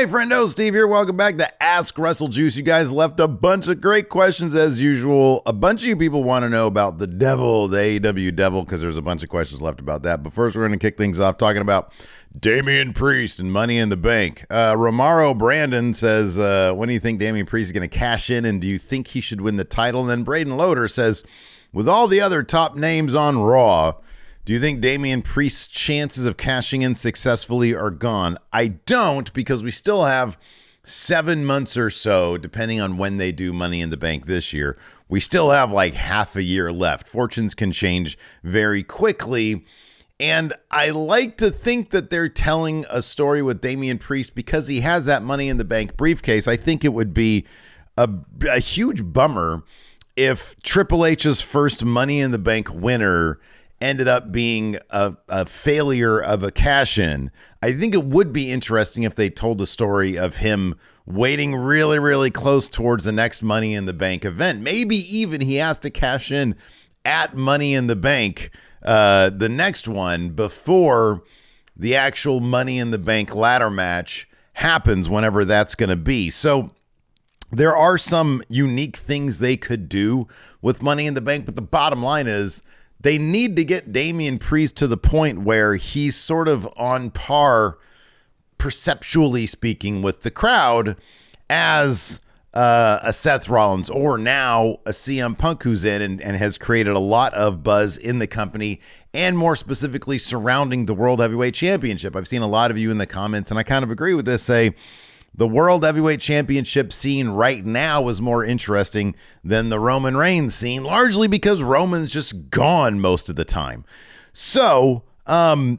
Hey, friendo, Steve here. Welcome back to Ask WrestleJuice. You guys left a bunch of great questions as usual. A bunch of you people want to know about the devil, the AEW devil, because there's a bunch of questions left about that. But first, we're going to kick things off talking about Damian Priest and Money in the Bank. Romaro Brandon says, when do you think Damian Priest is going to cash in, and do you think he should win the title? And then Braden Loader says, with all the other top names on Raw, do you think Damian Priest's chances of cashing in successfully are gone? I don't, because we still have 7 months or so, depending on when they do Money in the Bank this year. We still have like half a year left. Fortunes can change very quickly. And I like to think that they're telling a story with Damian Priest because he has that Money in the Bank briefcase. I think it would be a huge bummer if Triple H's first Money in the Bank winner ended up being a failure of a cash-in. I think it would be interesting if they told the story of him waiting really, really close towards the next Money in the Bank event. Maybe even he has to cash in at Money in the Bank, the next one, before the actual Money in the Bank ladder match happens, whenever that's going to be. So there are some unique things they could do with Money in the Bank, but the bottom line is, they need to get Damian Priest to the point where he's sort of on par, perceptually speaking, with the crowd as a Seth Rollins, or now a CM Punk, who's in and has created a lot of buzz in the company, and more specifically surrounding the World Heavyweight Championship. I've seen a lot of you in the comments, and I kind of agree with this, say the World Heavyweight Championship scene right now is more interesting than the Roman Reigns scene, largely because Roman's just gone most of the time. So,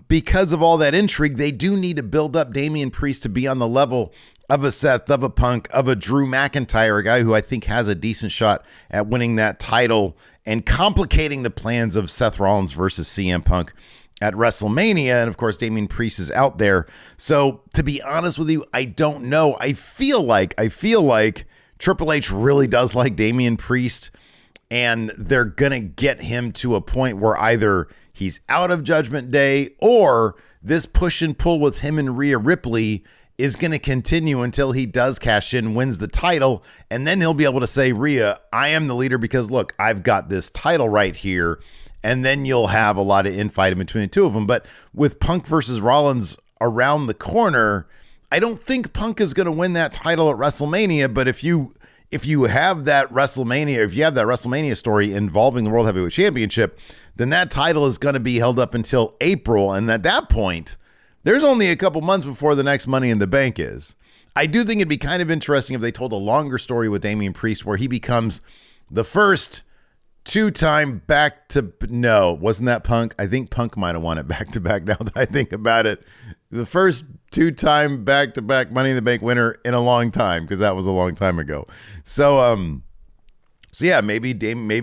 because of all that intrigue, they do need to build up Damian Priest to be on the level of a Seth, of a Punk, of a Drew McIntyre, a guy who I think has a decent shot at winning that title and complicating the plans of Seth Rollins versus CM Punk at WrestleMania. And of course, Damian Priest is out there. So to be honest with you, I don't know. I feel like Triple H really does like Damian Priest, and they're going to get him to a point where either he's out of Judgment Day, or this push and pull with him and Rhea Ripley is going to continue until he does cash in, wins the title, and then he'll be able to say, Rhea, I am the leader because look, I've got this title right here. And then you'll have a lot of infight in between the two of them. But with Punk versus Rollins around the corner, I don't think Punk is going to win that title at WrestleMania. But if you have that WrestleMania story involving the World Heavyweight Championship, then that title is going to be held up until April. And at that point, there's only a couple months before the next Money in the Bank is. I do think it'd be kind of interesting if they told a longer story with Damian Priest, where he becomes the first two-time no, wasn't that Punk? I think Punk might have won it back-to-back, now that I think about it. The first two-time back-to-back Money in the Bank winner in a long time, because that was a long time ago. So yeah, maybe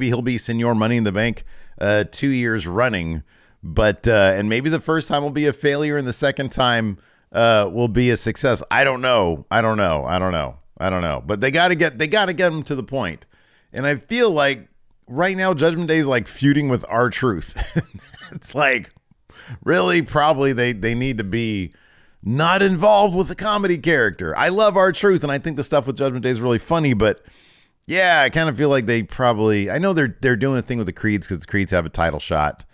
he'll be Senior Money in the Bank 2 years running, but and maybe the first time will be a failure and the second time will be a success. I don't know. But they got to get him to the point. And I feel like right now, Judgment Day is like feuding with R-Truth. It's like, really, probably they need to be not involved with the comedy character. I love R-Truth, and I think the stuff with Judgment Day is really funny, but yeah, I kind of feel like they probably, I know they're doing a thing with the Creeds because the Creeds have a title shot,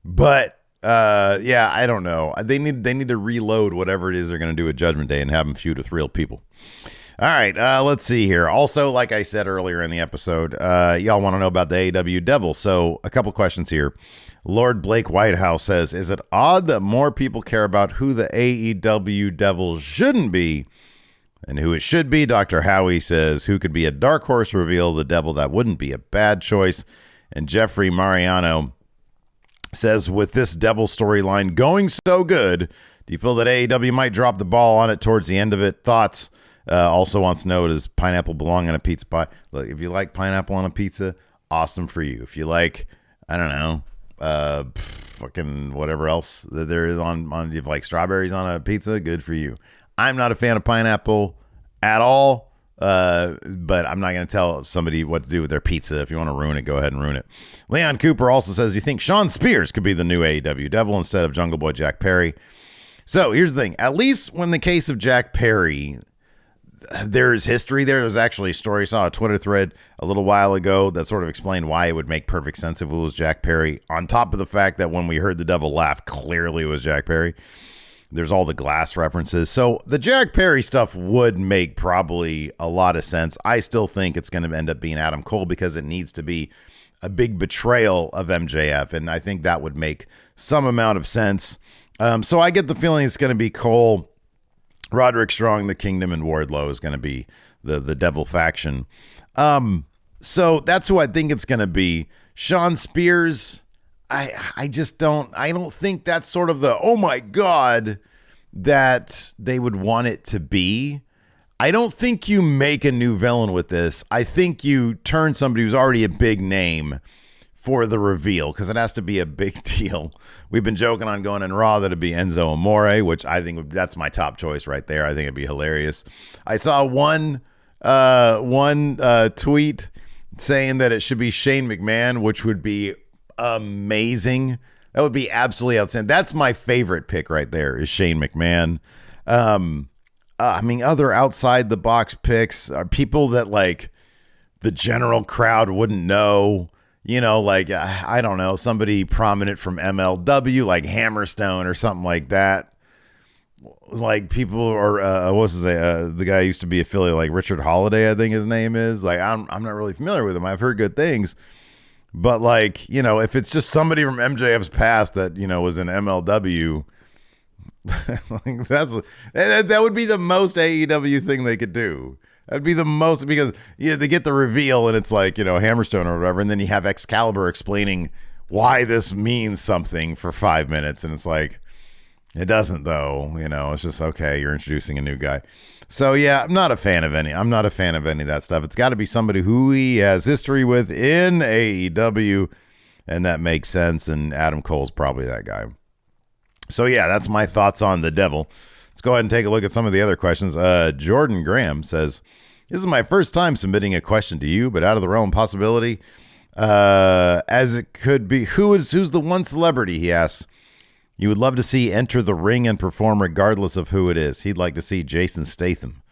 but yeah, I don't know. They need to reload whatever it is they're going to do at Judgment Day and have them feud with real people. All right, let's see here. Also, like I said earlier in the episode, y'all want to know about the AEW Devil. So a couple questions here. Lord Blake Whitehouse says, is it odd that more people care about who the AEW Devil shouldn't be than who it should be? Dr. Howie says, who could be a dark horse reveal the Devil? That wouldn't be a bad choice. And Jeffrey Mariano says, with this Devil storyline going so good, do you feel that AEW might drop the ball on it towards the end of it? Thoughts? Also wants to know, does pineapple belong on a pizza pie? Look, if you like pineapple on a pizza, awesome for you. If you like, I don't know, fucking whatever else that there is on if you like strawberries on a pizza, good for you. I'm not a fan of pineapple at all, but I'm not going to tell somebody what to do with their pizza. If you want to ruin it, go ahead and ruin it. Leon Cooper also says, you think Sean Spears could be the new AEW Devil instead of Jungle Boy Jack Perry? So here's the thing. At least when the case of Jack Perry, there's history there. There's actually a story. I saw a Twitter thread a little while ago that sort of explained why it would make perfect sense if it was Jack Perry, on top of the fact that when we heard the devil laugh, clearly it was Jack Perry. There's all the glass references. So the Jack Perry stuff would make probably a lot of sense. I still think it's going to end up being Adam Cole because it needs to be a big betrayal of MJF. And I think that would make some amount of sense. So I get the feeling it's going to be Cole, Roderick Strong, the Kingdom, and Wardlow is going to be the devil faction. So that's who I think it's going to be. Sean Spears, I don't think that's sort of the, oh my God, that they would want it to be. I don't think you make a new villain with this. I think you turn somebody who's already a big name for the reveal, because it has to be a big deal. We've been joking on going in Raw that it'd be Enzo Amore, which I think that's my top choice right there. I think it'd be hilarious. I saw one tweet saying that it should be Shane McMahon, which would be amazing. That would be absolutely outstanding. That's my favorite pick right there, is Shane McMahon. I mean, other outside the box picks are people that like the general crowd wouldn't know. You know, like, I don't know, somebody prominent from MLW, like Hammerstone or something like that. Like people, or what's his name? The guy used to be affiliate, like Richard Holiday, I think his name is. Like, I'm not really familiar with him. I've heard good things. But like, you know, if it's just somebody from MJF's past that, you know, was in MLW, like that would be the most AEW thing they could do. That'd be the most, because they get the reveal and it's like, you know, Hammerstone or whatever, and then you have Excalibur explaining why this means something for 5 minutes, and it's like, it doesn't though, you know, it's just, okay, you're introducing a new guy. So yeah, I'm not a fan of any of that stuff. It's got to be somebody who he has history with in AEW, and that makes sense, and Adam Cole's probably that guy. So yeah, that's my thoughts on the devil. Let's go ahead and take a look at some of the other questions. Jordan Graham says, this is my first time submitting a question to you, but out of the realm of possibility, as it could be, who's the one celebrity, he asks, you would love to see enter the ring and perform regardless of who it is? He'd like to see Jason Statham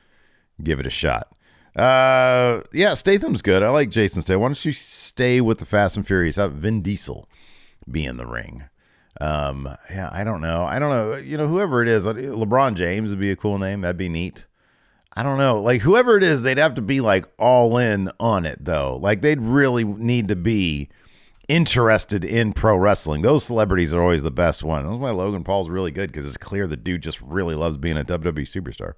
give it a shot. Yeah, Statham's good. I like Jason Statham. Why don't you stay with the Fast and Furious? Have Vin Diesel be in the ring. Yeah, I don't know. You know, whoever it is, LeBron James would be a cool name. That'd be neat. I don't know. Like, whoever it is, they'd have to be like all in on it though. Like, they'd really need to be interested in pro wrestling. Those celebrities are always the best one. That's why Logan Paul's really good, because it's clear the dude just really loves being a WWE superstar.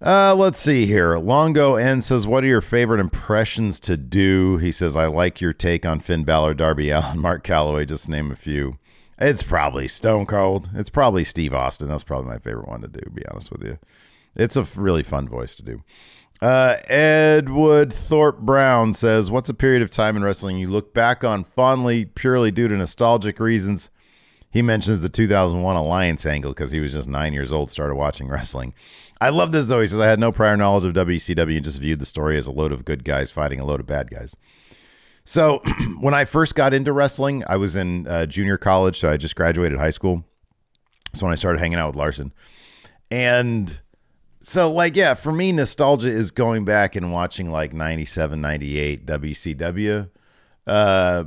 Let's see here. Longo N says, what are your favorite impressions to do? He says, I like your take on Finn Balor, Darby Allin, Mark Calloway, just to name a few. It's probably Stone Cold. It's probably Steve Austin. That's probably my favorite one to do, to be honest with you. It's a really fun voice to do. Edward Thorpe Brown says, what's a period of time in wrestling you look back on fondly purely due to nostalgic reasons? He mentions the 2001 Alliance angle because he was just 9 years old, started watching wrestling. I love this, though. He says, I had no prior knowledge of WCW and just viewed the story as a load of good guys fighting a load of bad guys. So when I first got into wrestling, I was in junior college, so I just graduated high school. So when I started hanging out with Larson. And so, like, yeah, for me, nostalgia is going back and watching, like, 97, 98 WCW.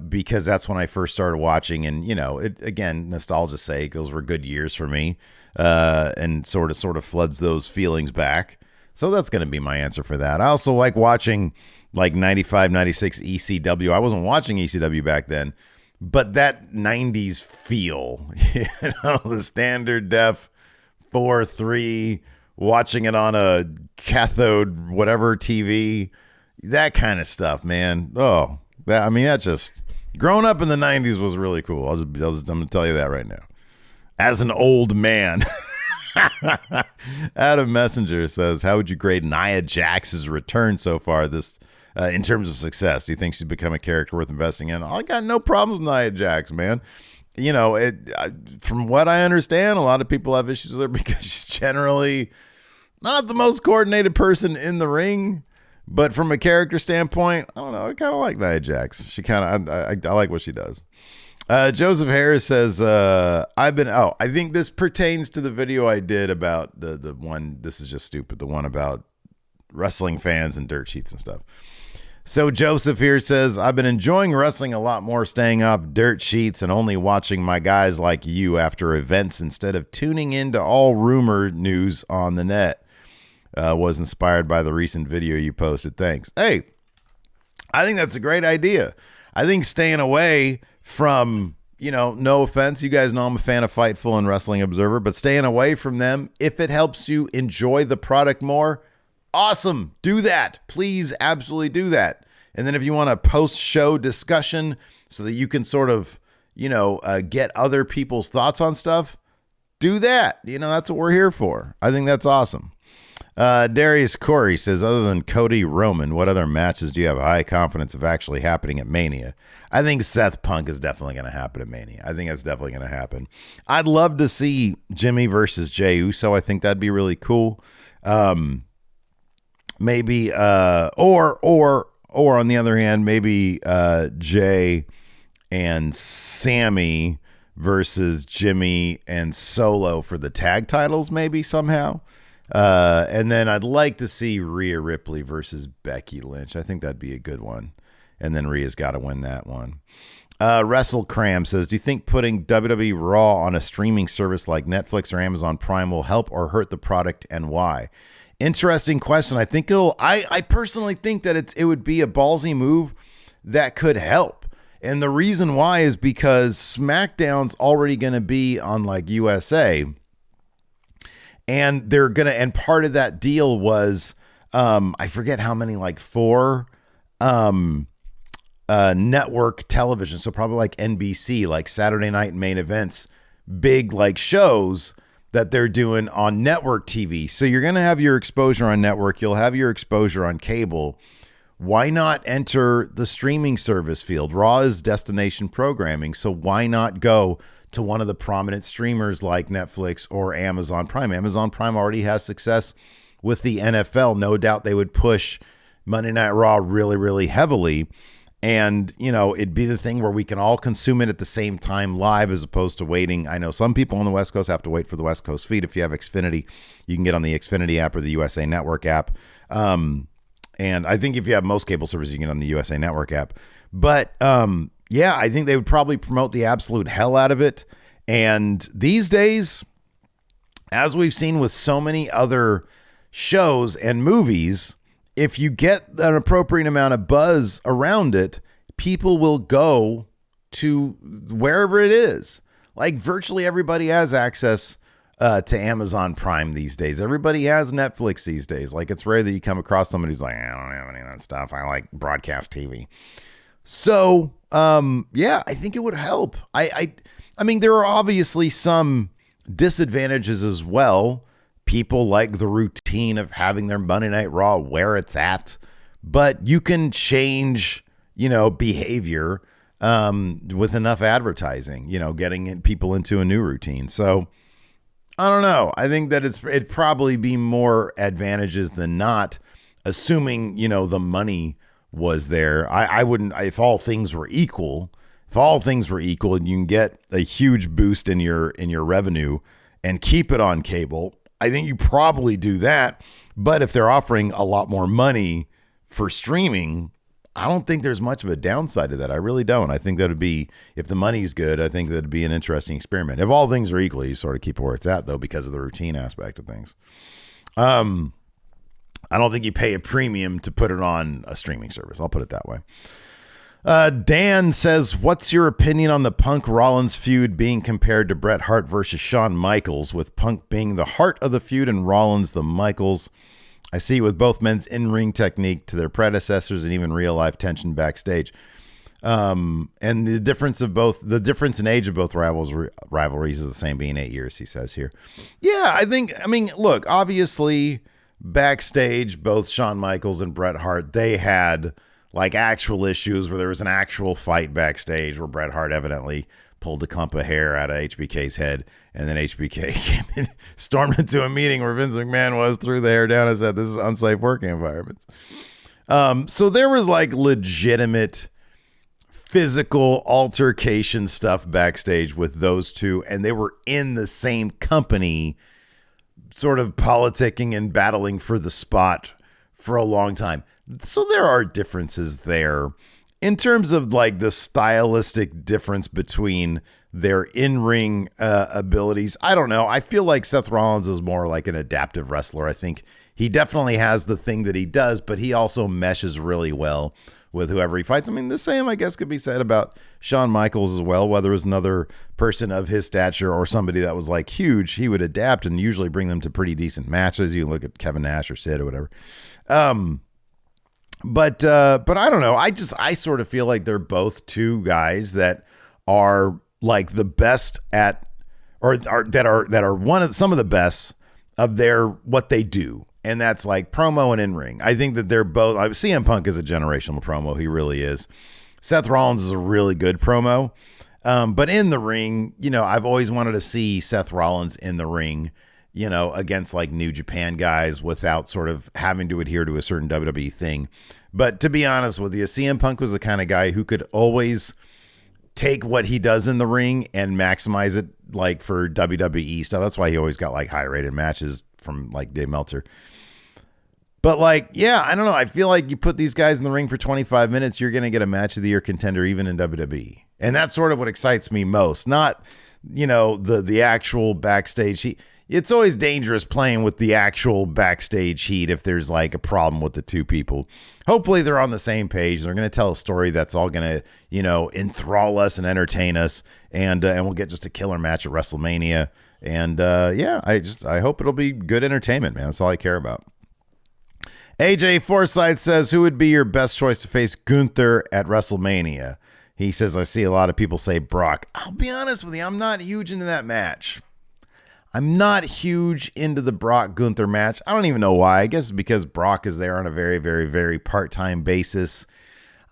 Because that's when I first started watching, and, you know, it, again, nostalgia's sake, those were good years for me. And sort of floods those feelings back. So that's going to be my answer for that. I also like watching like 95, 96 ECW. I wasn't watching ECW back then, but that 90s feel, you know, the standard def 4:3, watching it on a cathode, whatever TV, that kind of stuff, man. Oh, that just growing up in the 90s was really cool. I'm going to tell you that right now. As an old man. Adam Messenger says, how would you grade Nia Jax's return so far this in terms of success? Do you think she's become a character worth investing in? I got no problems with Nia Jax, man. You know, from what I understand, a lot of people have issues with her because she's generally not the most coordinated person in the ring. But from a character standpoint, I don't know. I kind of like Nia Jax. She kind of, I like what she does. Joseph Harris says, I think this pertains to the video I did about the one, this is just stupid, the one about wrestling fans and dirt sheets and stuff. So Joseph here says, I've been enjoying wrestling a lot more, staying off dirt sheets and only watching my guys like you after events instead of tuning into all rumor news on the net. Was inspired by the recent video you posted. Thanks. Hey, I think that's a great idea. I think staying away from, no offense, you guys know I'm a fan of Fightful and Wrestling Observer, but staying away from them, if it helps you enjoy the product more, awesome. Do that. Please absolutely do that. And then if you want a post-show discussion so that you can sort of, get other people's thoughts on stuff, do that. That's what we're here for. I think that's awesome. Darius Corey says, other than Cody Roman, what other matches do you have high confidence of actually happening at Mania? I think Seth Punk is definitely going to happen at Mania. I think that's definitely going to happen. I'd love to see Jimmy versus Jey Uso. I think that'd be really cool. Maybe, or on the other hand, maybe Jay and Sammy versus Jimmy and Solo for the tag titles, maybe somehow. And then I'd like to see Rhea Ripley versus Becky Lynch. I think that'd be a good one. And then Rhea's got to win that one. Wrestle Cram says, do you think putting WWE Raw on a streaming service like Netflix or Amazon Prime will help or hurt the product, and why? Interesting question. I think I personally think that it would be a ballsy move that could help. And the reason why is because SmackDown's already going to be on like USA. And and part of that deal was, I forget how many, like 4 network television. So probably like NBC, like Saturday night main events, big like shows that they're doing on network TV. So you're going to have your exposure on network. You'll have your exposure on cable. Why not enter the streaming service field? Raw is destination programming. So why not go to one of the prominent streamers like Netflix or Amazon Prime? Amazon Prime already has success with the NFL. No doubt they would push Monday Night Raw really, really heavily. And, it'd be the thing where we can all consume it at the same time live as opposed to waiting. I know some people on the West Coast have to wait for the West Coast feed. If you have Xfinity, you can get on the Xfinity app or the USA Network app. And I think if you have most cable services, you can get on the USA Network app. But, yeah, I think they would probably promote the absolute hell out of it. And these days, as we've seen with so many other shows and movies, if you get an appropriate amount of buzz around it, people will go to wherever it is. Like virtually everybody has access to Amazon Prime these days. Everybody has Netflix these days. Like it's rare that you come across somebody who's like, I don't have any of that stuff. I like broadcast TV. So, yeah, I think it would help. I mean, there are obviously some disadvantages as well. People like the routine of having their Monday Night Raw where it's at, but you can change, behavior with enough advertising, getting people into a new routine. So I don't know. I think that it'd probably be more advantages than not, assuming, the money was there. I wouldn't, if all things were equal, and you can get a huge boost in your revenue and keep it on cable, I think you probably do that. But if they're offering a lot more money for streaming, I don't think there's much of a downside to that. I really don't. I think that would be, if the money's good, I think that'd be an interesting experiment. If all things are equal, you sort of keep it where it's at, though, because of the routine aspect of things. I don't think you pay a premium to put it on a streaming service. I'll put it that way. Dan says, what's your opinion on the Punk Rollins feud being compared to Bret Hart versus Shawn Michaels, with Punk being the heart of the feud and Rollins the Michaels? I see with both men's in-ring technique to their predecessors and even real-life tension backstage. And the difference in age of both rivalries is the same, being 8 years, he says here. Yeah, I mean, look, obviously backstage, both Shawn Michaels and Bret Hart, they had like actual issues where there was an actual fight backstage where Bret Hart evidently pulled a clump of hair out of HBK's head, and then HBK came in, stormed into a meeting where Vince McMahon was, threw the hair down and said, this is unsafe working environments. So there was like legitimate physical altercation stuff backstage with those two, and they were in the same company, sort of politicking and battling for the spot for a long time. So there are differences there in terms of like the stylistic difference between their in-ring abilities. I don't know. I feel like Seth Rollins is more like an adaptive wrestler. I think he definitely has the thing that he does, but he also meshes really well with whoever he fights. I mean, the same, I guess, could be said about Shawn Michaels as well. Whether it was another person of his stature or somebody that was like huge, he would adapt and usually bring them to pretty decent matches. You can look at Kevin Nash or Sid or whatever. But I don't know. I sort of feel like they're both two guys that are like the best at, or that are one of some of the best of their what they do. And that's like promo and in-ring. I think that they're both. CM Punk is a generational promo. He really is. Seth Rollins is a really good promo. But in the ring, you know, I've always wanted to see Seth Rollins in the ring, you know, against like New Japan guys without sort of having to adhere to a certain WWE thing. But to be honest with you, CM Punk was the kind of guy who could always take what he does in the ring and maximize it like for WWE stuff. That's why he always got like high rated matches from like Dave Meltzer. But like, yeah, I don't know. I feel like you put these guys in the ring for 25 minutes, you're going to get a match of the year contender, even in WWE. And that's sort of what excites me most. Not, you know, the actual backstage heat. It's always dangerous playing with the actual backstage heat if there's like a problem with the two people. Hopefully they're on the same page. They're going to tell a story that's all going to, you know, enthrall us and entertain us. And we'll get just a killer match at WrestleMania. And yeah, I hope it'll be good entertainment, man. That's all I care about. AJ Forsyth says, who would be your best choice to face Gunther at WrestleMania? He says, I see a lot of people say Brock. I'll be honest with you, I'm not huge into that match. I'm not huge into the Brock Gunther match. I don't even know why. I guess because Brock is there on a very, very, very part-time basis.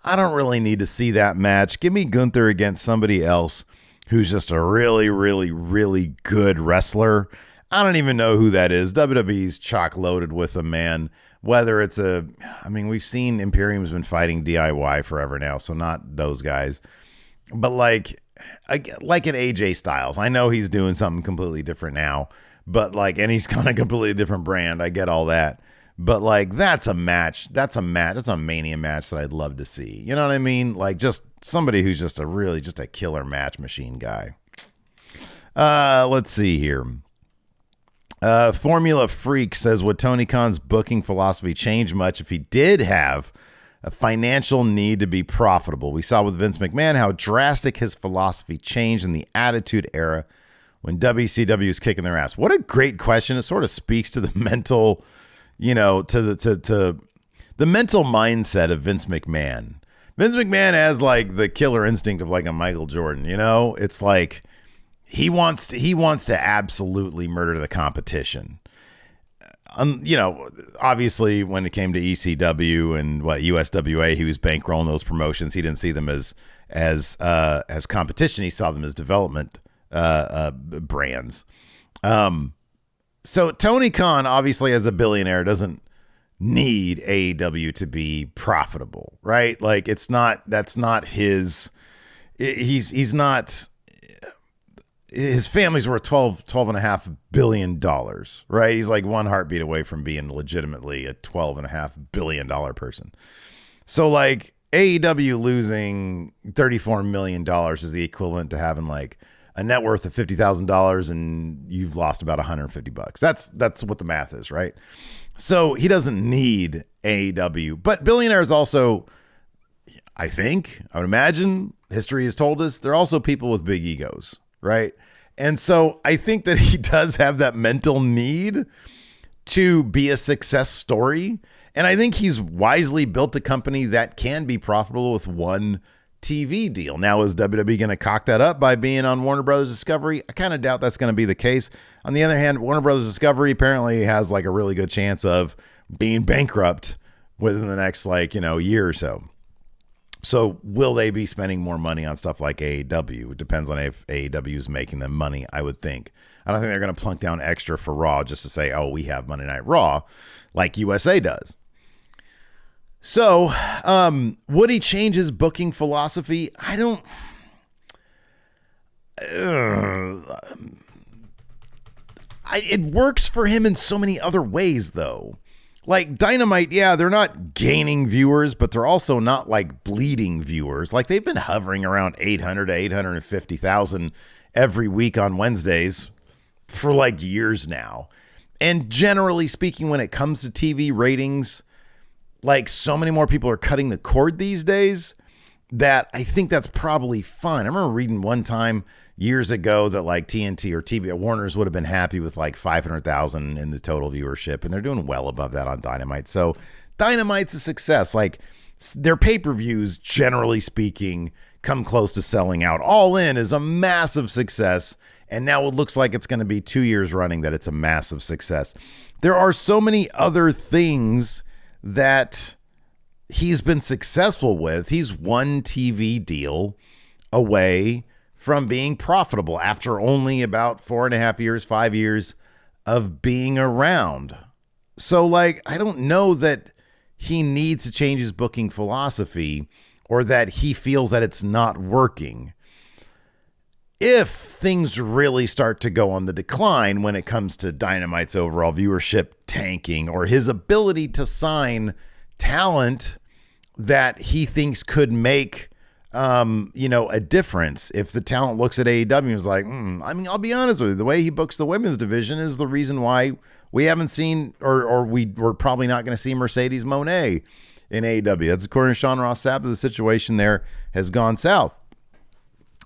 I don't really need to see that match. Give me Gunther against somebody else who's just a really, really, really good wrestler. I don't even know who that is. WWE's chock loaded with them, man. Whether it's we've seen Imperium's been fighting DIY forever now, so not those guys. But like an AJ Styles. I know he's doing something completely different now, but like, and he's kind of completely different brand. I get all that. But like, that's a match. That's a Mania match that I'd love to see. You know what I mean? Like just somebody who's just a killer match machine guy. Let's see here. Formula Freak says, would Tony Khan's booking philosophy change much if he did have a financial need to be profitable? We saw with Vince McMahon how drastic his philosophy changed in the Attitude Era when WCW was kicking their ass. What a great question. It sort of speaks to the mental, you know, to the mental mindset of Vince McMahon. Vince McMahon has like the killer instinct of like a Michael Jordan, you know? It's like he wants to absolutely murder the competition. You know, obviously when it came to ECW and USWA, he was bankrolling those promotions. He didn't see them as competition. He saw them as development brands. So Tony Khan, obviously as a billionaire, doesn't need AEW to be profitable, right? Like that's not his. He's not. His family's worth $12.5 billion, right? He's like one heartbeat away from being legitimately a $12.5 billion person. So like AEW losing $34 million is the equivalent to having like a net worth of $50,000 and you've lost about $150. That's what the math is, right? So he doesn't need AEW, but billionaires also, I would imagine, history has told us, they're also people with big egos, right? And so I think that he does have that mental need to be a success story. And I think he's wisely built a company that can be profitable with one TV deal. Now, is WWE going to cock that up by being on Warner Brothers Discovery? I kind of doubt that's going to be the case. On the other hand, Warner Brothers Discovery apparently has like a really good chance of being bankrupt within the next year or so. So will they be spending more money on stuff like AEW? It depends on if AEW is making them money, I would think. I don't think they're going to plunk down extra for Raw just to say, oh, we have Monday Night Raw like USA does. So, would he change his booking philosophy? I don't. It works for him in so many other ways, though. Like Dynamite, yeah, they're not gaining viewers, but they're also not like bleeding viewers. Like they've been hovering around 800 to 850,000 every week on Wednesdays for like years now. And generally speaking, when it comes to TV ratings, like so many more people are cutting the cord these days that I think that's probably fine. I remember reading one time years ago that like TNT or TB Warner's would have been happy with like 500,000 in the total viewership, and they're doing well above that on Dynamite. So Dynamite's a success. Like their pay-per-views, generally speaking, come close to selling out. All In is a massive success, and now it looks like it's going to be 2 years running that it's a massive success. There are so many other things that he's been successful with. He's one TV deal away from being profitable after only about 4.5 years, 5 years of being around. So like, I don't know that he needs to change his booking philosophy or that he feels that it's not working. If things really start to go on the decline when it comes to Dynamite's overall viewership tanking or his ability to sign talent that he thinks could make a difference. If the talent looks at AEW and is like, I'll be honest with you, the way he books the women's division is the reason why we haven't seen, or we're probably not going to see Mercedes Moné in AEW. That's according to Sean Ross Sapp. The situation there has gone south.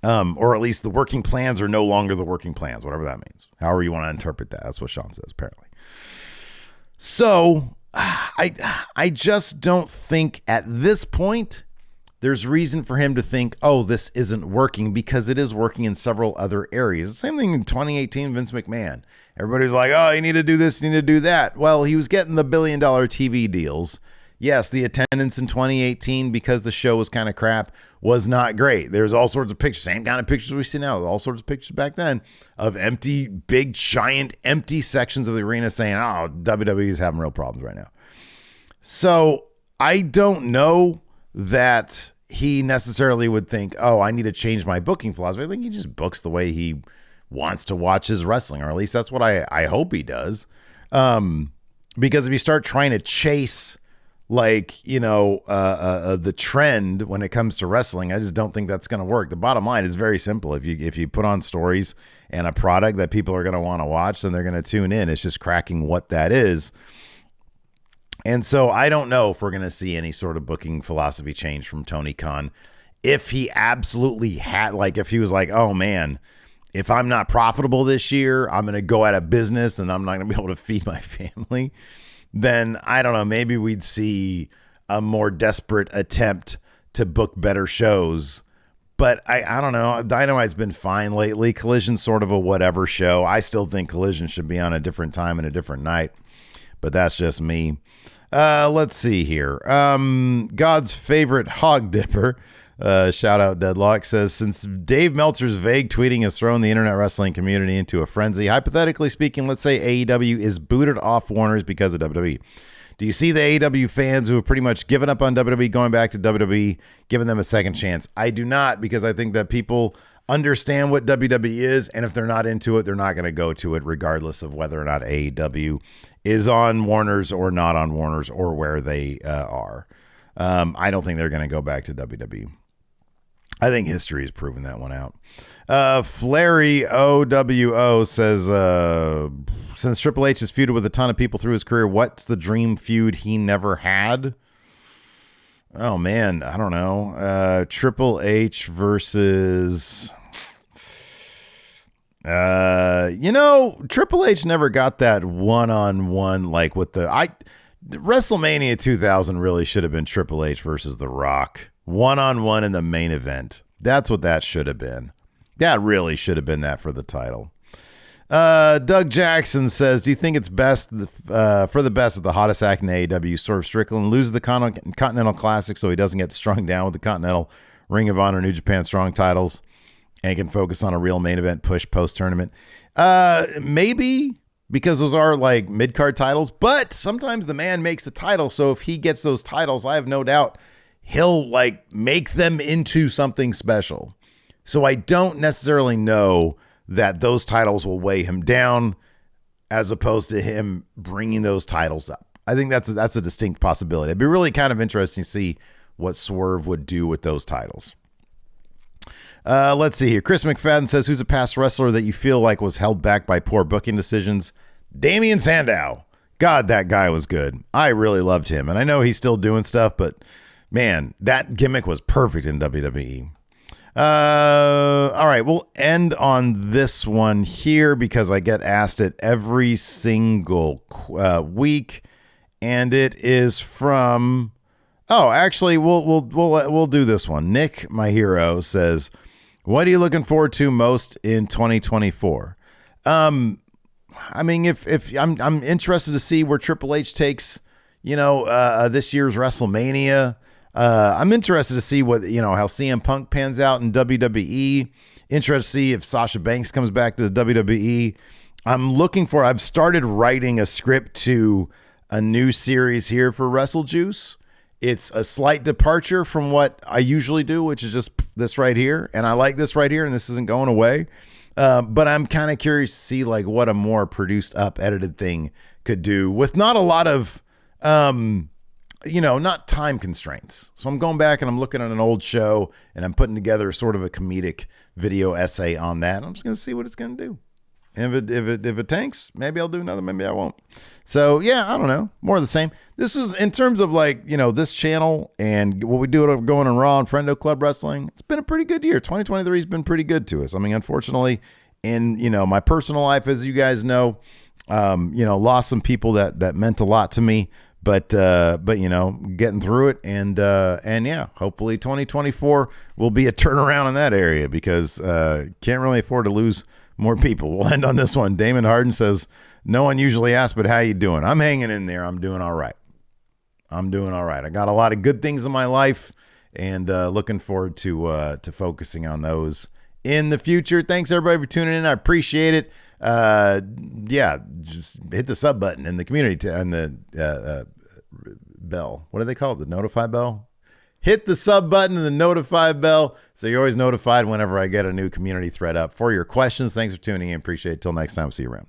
Or at least the working plans are no longer the working plans, whatever that means. However you want to interpret that. That's what Sean says, apparently. So I just don't think at this point there's reason for him to think, oh, this isn't working, because it is working in several other areas. Same thing in 2018, Vince McMahon. Everybody's like, oh, you need to do this, you need to do that. Well, he was getting the $1 billion TV deals. Yes, the attendance in 2018, because the show was kind of crap, was not great. There's all sorts of pictures, same kind of pictures we see now, all sorts of pictures back then of empty, big, giant, empty sections of the arena saying, oh, WWE is having real problems right now. So I don't know that he necessarily would think, oh, I need to change my booking philosophy. I think he just books the way he wants to watch his wrestling, or at least that's what I hope he does. Because if you start trying to chase the trend when it comes to wrestling, I just don't think that's going to work. The bottom line is very simple. If you put on stories and a product that people are going to want to watch, then they're going to tune in. It's just cracking what that is. And so I don't know if we're going to see any sort of booking philosophy change from Tony Khan. If he absolutely had, if he was like, oh man, if I'm not profitable this year, I'm going to go out of business and I'm not going to be able to feed my family, then I don't know, maybe we'd see a more desperate attempt to book better shows. But I don't know. Dynamite's been fine lately. Collision's sort of a whatever show. I still think Collision should be on a different time and a different night, but that's just me. Let's see here. God's favorite hog dipper, shout out Deadlock, says, since Dave Meltzer's vague tweeting has thrown the internet wrestling community into a frenzy, hypothetically speaking, let's say AEW is booted off Warner's because of WWE. Do you see the AEW fans who have pretty much given up on WWE going back to WWE, giving them a second chance? I do not, because I think that people understand what WWE is, and if they're not into it, they're not going to go to it, regardless of whether or not AEW is on Warner's or not on Warner's or where they are. I don't think they're going to go back to WWE. I think history has proven that one out. Flary OWO says, since Triple H has feuded with a ton of people through his career, what's the dream feud he never had? Oh, man, I don't know. Triple H versus... Triple H never got that one-on-one with WrestleMania 2000 really should have been Triple H versus The Rock. One-on-one in the main event. That's what that should have been. That really should have been that for the title. Doug Jackson says, do you think it's best for the best of the hottest act in AEW, Swerve Strickland, loses the Continental Classic so he doesn't get strung down with the Continental, Ring of Honor, New Japan Strong titles, and can focus on a real main event push post-tournament? Maybe. because those are like mid-card titles, but sometimes the man makes the title. So if he gets those titles, I have no doubt he'll like make them into something special. So I don't necessarily know that those titles will weigh him down as opposed to him bringing those titles up. I think that's a distinct possibility. It'd be really kind of interesting to see what Swerve would do with those titles. Let's see here. Chris McFadden says, who's a past wrestler that you feel like was held back by poor booking decisions? Damian Sandow. God, that guy was good. I really loved him. And I know he's still doing stuff, but man, that gimmick was perfect in WWE. All right, we'll end on this one here because I get asked it every single week, and it is from. Oh, actually, we'll do this one. Nick, my hero, says, "What are you looking forward to most in 2024?" I mean, if I'm interested to see where Triple H takes, this year's WrestleMania. I'm interested to see what, how CM Punk pans out in WWE. Interested to see if Sasha Banks comes back to the WWE. I've started writing a script to a new series here for WrestleJuice. It's a slight departure from what I usually do, which is just this right here. And I like this right here, and this isn't going away. But I'm kind of curious to see like what a more produced up, edited thing could do with not a lot of, not time constraints. So I'm going back and I'm looking at an old show and I'm putting together sort of a comedic video essay on that. I'm just going to see what it's going to do. And if it tanks, maybe I'll do another, maybe I won't. So yeah, I don't know. More of the same. This is in terms of like, this channel and what we do going on Raw and Friendo Club Wrestling. It's been a pretty good year. 2023 has been pretty good to us. I mean, unfortunately, in, my personal life, as you guys know, lost some people that meant a lot to me. But getting through it and yeah, hopefully 2024 will be a turnaround in that area because can't really afford to lose more people. We'll end on this one. Damon Harden says, no one usually asks, but how you doing? I'm hanging in there. I'm doing all right. I got a lot of good things in my life and looking forward to focusing on those in the future. Thanks everybody for tuning in. I appreciate it. Just hit the sub button in the community and the bell. What do they call it? The notify bell? Hit the sub button and the notify bell so you're always notified whenever I get a new community thread up. For your questions, thanks for tuning in. Appreciate it. Till next time, see you around.